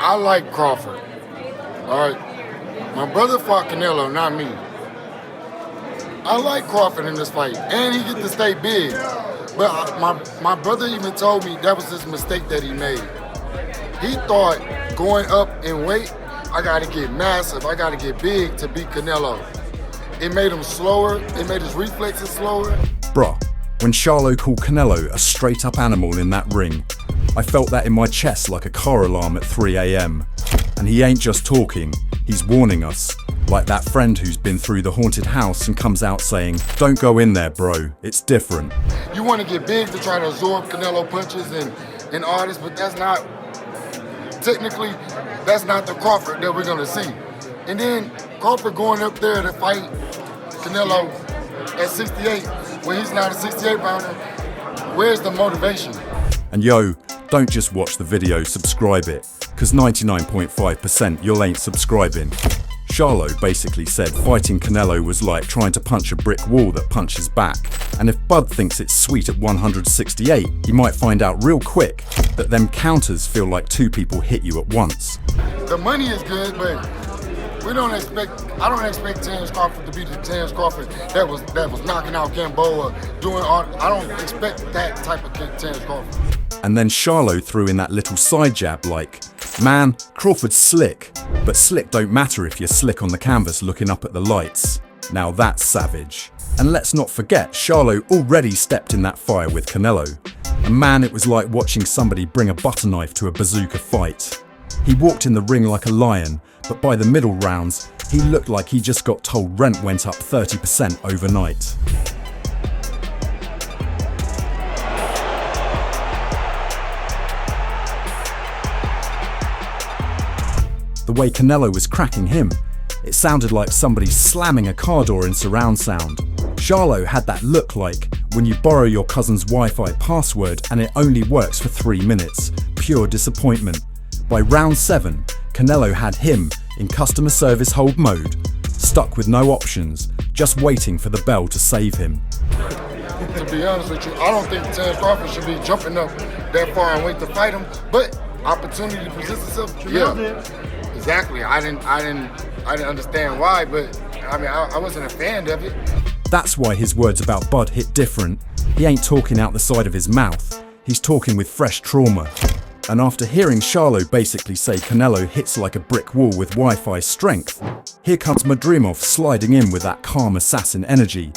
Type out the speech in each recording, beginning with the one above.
I like Crawford. All right. My brother fought Canelo, not me. I like Crawford in this fight, and he gets to stay big. But my brother even told me that was his mistake that he made. He thought going up in weight, I got to get massive, I got to get big to beat Canelo. It made him slower, it made his reflexes slower. Bruh, when Charlo called Canelo a straight up animal in that ring, I felt that in my chest like a car alarm at 3 AM. And he ain't just talking, he's warning us. Like that friend who's been through the haunted house and comes out saying, don't go in there, bro, it's different. You want to get big to try to absorb Canelo punches and all this, but that's not, technically, that's not the Crawford that we're going to see. And then Crawford going up there to fight Canelo at 68, when he's not a 68 pounder, where's the motivation? And yo, don't just watch the video, subscribe it, cause 99.5% you'll ain't subscribing. Charlo basically said fighting Canelo was like trying to punch a brick wall that punches back. And if Bud thinks it's sweet at 168, he might find out real quick that them counters feel like two people hit you at once. The money is good, but I don't expect Terence Crawford to be the Terence Crawford that was knocking out Gamboa, doing all. I don't expect that type of Terence Crawford. And then Charlo threw in that little side jab like, man, Crawford's slick, but slick don't matter if you're slick on the canvas looking up at the lights. Now that's savage. And let's not forget, Charlo already stepped in that fire with Canelo. And man, it was like watching somebody bring a butter knife to a bazooka fight. He walked in the ring like a lion, but by the middle rounds, he looked like he just got told rent went up 30% overnight. The way Canelo was cracking him, it sounded like somebody slamming a car door in surround sound. Charlo had that look like when you borrow your cousin's Wi-Fi password and it only works for 3 minutes. Pure disappointment. By round 7, Canelo had him in customer service hold mode, stuck with no options, just waiting for the bell to save him. To be honest with you, I don't think Terence Crawford should be jumping up that far and wait to fight him, but opportunity presents itself. Yeah. Exactly. I didn't understand why, but I mean, I wasn't a fan of it. That's why his words about Bud hit different. He ain't talking out the side of his mouth. He's talking with fresh trauma. And after hearing Charlo basically say Canelo hits like a brick wall with Wi-Fi strength, here comes Madrimov sliding in with that calm assassin energy.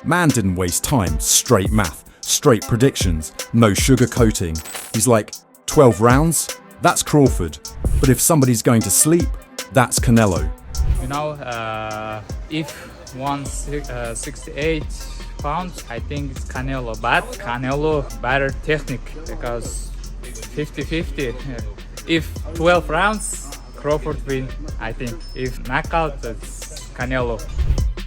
Man didn't waste time, straight math, straight predictions, no sugarcoating. He's like, 12 rounds? That's Crawford. But if somebody's going to sleep, that's Canelo. You know, if 168 pounds, I think it's Canelo. But Canelo better technique because 50-50. If 12 rounds, Crawford win, I think. If knockout, it's Canelo.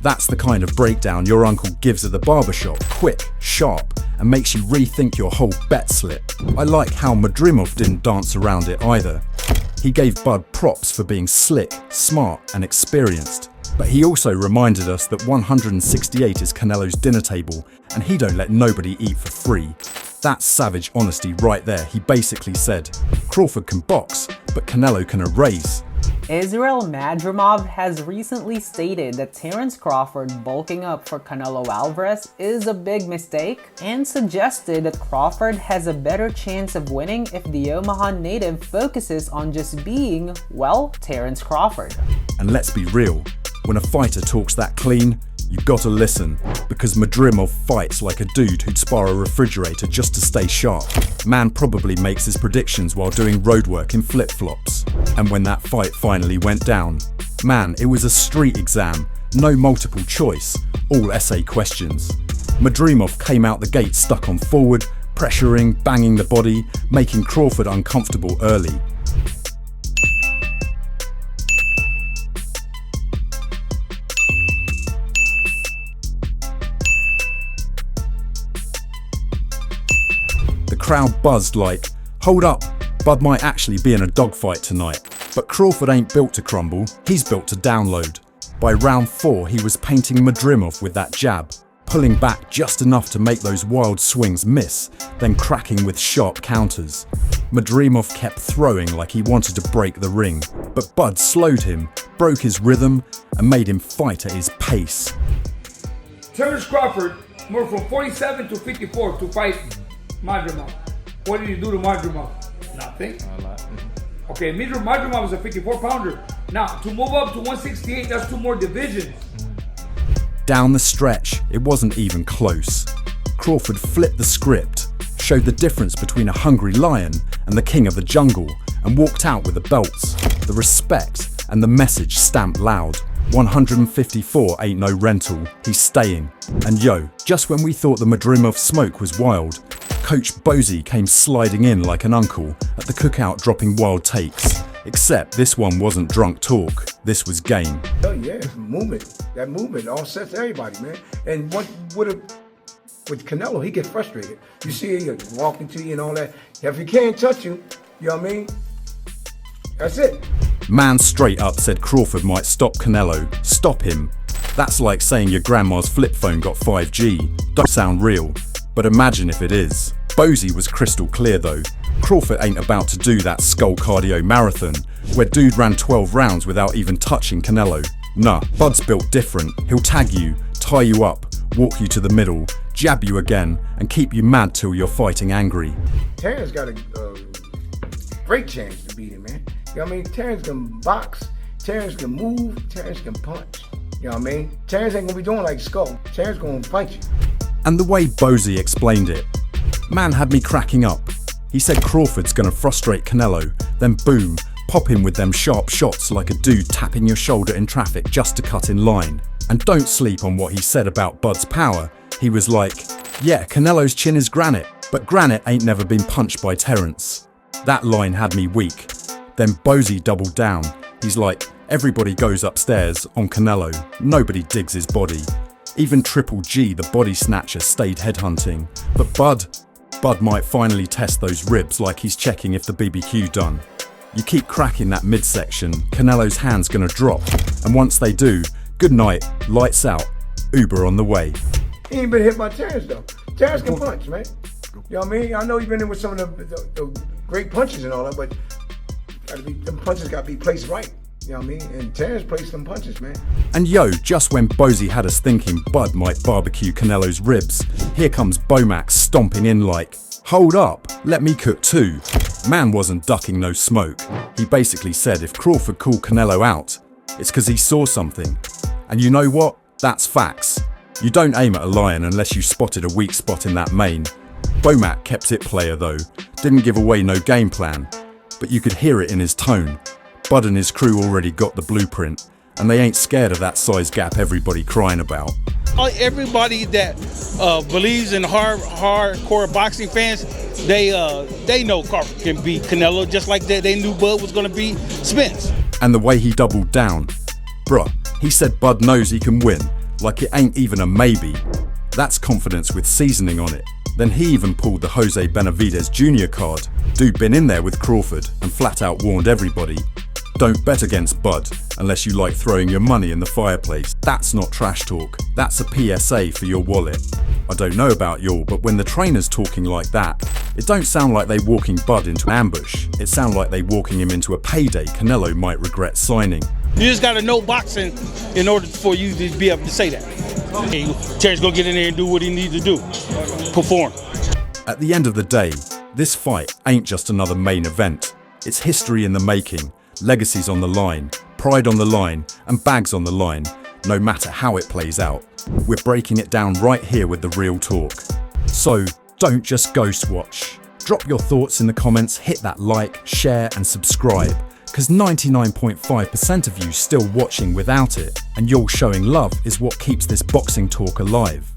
That's the kind of breakdown your uncle gives at the barbershop, quick, sharp, and makes you rethink your whole bet slip. I like how Madrimov didn't dance around it either. He gave Bud props for being slick, smart, and experienced. But he also reminded us that 168 is Canelo's dinner table, and he don't let nobody eat for free. That's savage honesty right there. He basically said, Crawford can box, but Canelo can erase. Israel Madrimov has recently stated that Terence Crawford bulking up for Canelo Alvarez is a big mistake and suggested that Crawford has a better chance of winning if the Omaha native focuses on just being, well, Terence Crawford. And let's be real, when a fighter talks that clean, you gotta listen, because Madrimov fights like a dude who'd spar a refrigerator just to stay sharp. Man probably makes his predictions while doing roadwork in flip-flops. And when that fight finally went down, man, it was a street exam, no multiple choice, all essay questions. Madrimov came out the gate stuck on forward, pressuring, banging the body, making Crawford uncomfortable early. The crowd buzzed like, hold up, Bud might actually be in a dogfight tonight. But Crawford ain't built to crumble, he's built to download. By round 4 he was painting Madrimov with that jab. pulling back just enough to make those wild swings miss, then cracking with sharp counters. Madrimov kept throwing like he wanted to break the ring, but Bud slowed him, broke his rhythm, and made him fight at his pace. Terence Crawford moved from 47 to 54 to fight Madrimov. What did he do to Madrimov? Nothing. Okay, Madrimov was a 54-pounder. Now, to move up to 168, that's 2 more divisions. Down the stretch, it wasn't even close. Crawford flipped the script, showed the difference between a hungry lion and the king of the jungle, and walked out with the belts, the respect, and the message stamped loud. 154 ain't no rental, he's staying. And yo, just when we thought the Madrimov smoke was wild, Coach Bozie came sliding in like an uncle at the cookout dropping wild takes. Except this one wasn't drunk talk, this was game. Oh yeah, it's movement. That movement all sets everybody, man. And with Canelo, he gets frustrated. You see he walking to you and all that. If he can't touch you, you know what I mean? That's it. Man straight up said Crawford might stop Canelo. Stop him. That's like saying your grandma's flip phone got 5G. Don't sound real, but imagine if it is. Bozie was crystal clear though. Crawford ain't about to do that skull cardio marathon, where dude ran 12 rounds without even touching Canelo. Nah, Bud's built different. He'll tag you, tie you up, walk you to the middle, jab you again, and keep you mad till you're fighting angry. Terence got a great chance to beat him, man. You know what I mean? Terence can box, Terence can move, Terence can punch. You know what I mean? Terence ain't gonna be doing like Skull. Terence gonna fight you. And the way Bozie explained it, man had me cracking up. He said Crawford's gonna frustrate Canelo, then boom, pop him with them sharp shots like a dude tapping your shoulder in traffic just to cut in line. And don't sleep on what he said about Bud's power. He was like, yeah, Canelo's chin is granite, but granite ain't never been punched by Terence. That line had me weak. Then Bozie doubled down. He's like, everybody goes upstairs on Canelo, nobody digs his body. Even Triple G, the body snatcher, stayed headhunting. But Bud might finally test those ribs like he's checking if the BBQ done. You keep cracking that midsection, Canelo's hand's gonna drop. And once they do, good night, lights out, Uber on the way. He ain't been hit by Terence though. Terence can punch, man. You know what I mean? I know he's been in with some of the great punches and all that, but them punches gotta be placed right. You know what I mean? And Terence placed them punches, man. And yo, just when Bozie had us thinking Bud might barbecue Canelo's ribs, here comes BoMac stomping in like, hold up, let me cook too. Man wasn't ducking no smoke. He basically said if Crawford called Canelo out, it's because he saw something. And you know what? That's facts. You don't aim at a lion unless you spotted a weak spot in that mane. BoMac kept it player though, didn't give away no game plan, but you could hear it in his tone. Bud and his crew already got the blueprint, and they ain't scared of that size gap everybody crying about. Everybody that believes in hardcore boxing fans, they know Crawford can beat Canelo just like they knew Bud was gonna beat Spence. And the way he doubled down, bruh, he said Bud knows he can win, like it ain't even a maybe. That's confidence with seasoning on it. Then he even pulled the Jose Benavidez Jr card. Dude been in there with Crawford and flat out warned everybody. Don't bet against Bud unless you like throwing your money in the fireplace. That's not trash talk, that's a PSA for your wallet. I don't know about y'all, but when the trainer's talking like that, it don't sound like they walking Bud into an ambush. It sound like they walking him into a payday Canelo might regret signing. You just gotta know boxing in order for you to be able to say that. Hey, Terence gonna get in there and do what he needs to do, perform. At the end of the day, this fight ain't just another main event. It's history in the making. Legacies on the line, pride on the line, and bags on the line, no matter how it plays out. We're breaking it down right here with the real talk. So, don't just ghost watch. Drop your thoughts in the comments, hit that like, share, and subscribe, because 99.5% of you still watching without it, and your showing love is what keeps this boxing talk alive.